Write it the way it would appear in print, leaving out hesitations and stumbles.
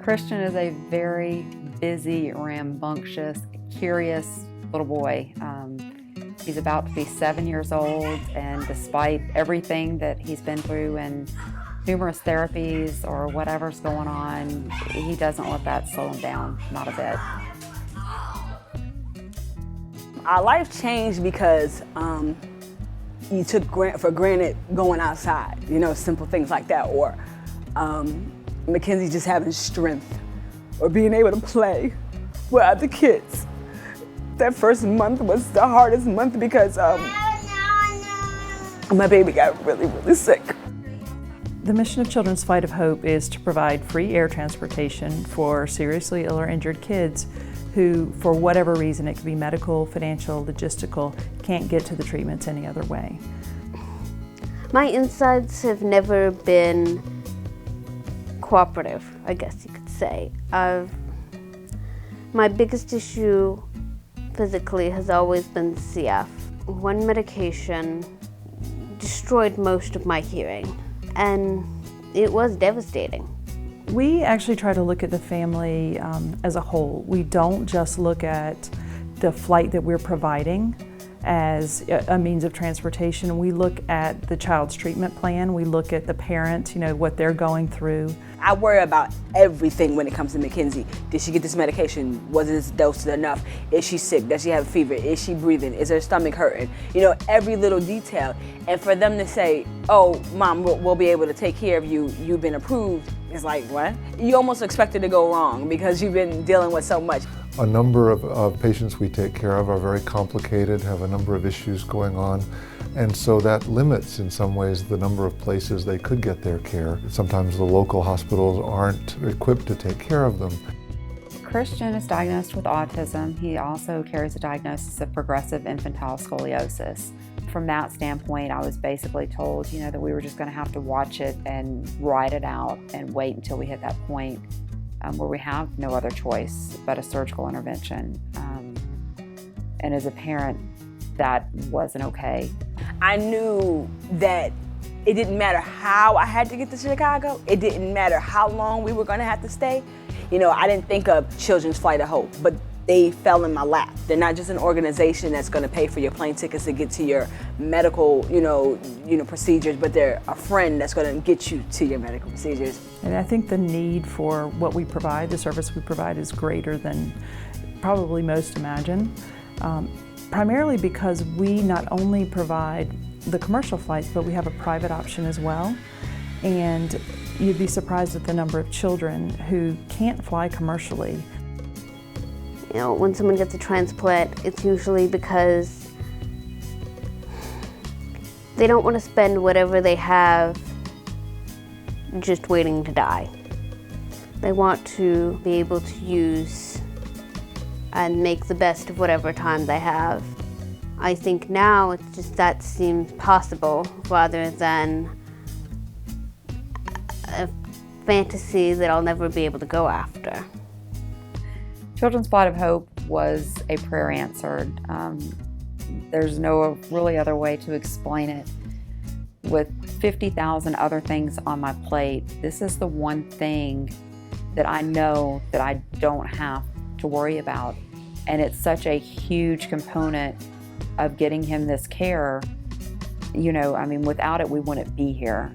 Christian is a very busy, rambunctious, curious little boy. He's about to be 7 years old, and despite everything that he's been through and numerous therapies or whatever's going on, he doesn't let that slow him down, not a bit. Our life changed because you took for granted going outside, simple things like that, or Mackenzie just having strength, or being able to play with other kids. That first month was the hardest month because my baby got really, really sick. The mission of Children's Flight of Hope is to provide free air transportation for seriously ill or injured kids who, for whatever reason, it could be medical, financial, logistical, can't get to the treatments any other way. My insides have never been cooperative, I guess you could say. My biggest issue physically has always been CF. One medication destroyed most of my hearing, and it was devastating. We actually try to look at the family as a whole. We don't just look at the flight that we're providing as a means of transportation. We look at the child's treatment plan. We look at the parents, what they're going through. I worry about everything when it comes to Mackenzie. Did she get this medication? Was this dose enough? Is she sick? Does she have a fever? Is she breathing? Is her stomach hurting? Every little detail. And for them to say, oh, Mom, we'll be able to take care of you. You've been approved. It's like, what? You almost expect it to go wrong because you've been dealing with so much. A number of patients we take care of are very complicated, have a number of issues going on, and so that limits in some ways the number of places they could get their care. Sometimes the local hospitals aren't equipped to take care of them. Christian is diagnosed with autism. He also carries a diagnosis of progressive infantile scoliosis. From that standpoint, I was basically told, that we were just going to have to watch it and ride it out and wait until we hit that point where we have no other choice but a surgical intervention. And as a parent, that wasn't okay. I knew that it didn't matter how I had to get to Chicago. It didn't matter how long we were going to have to stay. I didn't think of Children's Flight of Hope, but they fell in my lap. They're not just an organization that's going to pay for your plane tickets to get to your medical, procedures, but they're a friend that's going to get you to your medical procedures. And I think the need for what we provide, the service we provide, is greater than probably most imagine. Primarily because we not only provide the commercial flights, but we have a private option as well. And you'd be surprised at the number of children who can't fly commercially. When someone gets a transplant, it's usually because they don't want to spend whatever they have just waiting to die. They want to be able to use and make the best of whatever time they have. I think now it's just that seems possible rather than a fantasy that I'll never be able to go after. Children's Flight of Hope was a prayer answered. There's no really other way to explain it. With 50,000 other things on my plate, this is the one thing that I know that I don't have to worry about. And it's such a huge component of getting him this care. Without it, we wouldn't be here.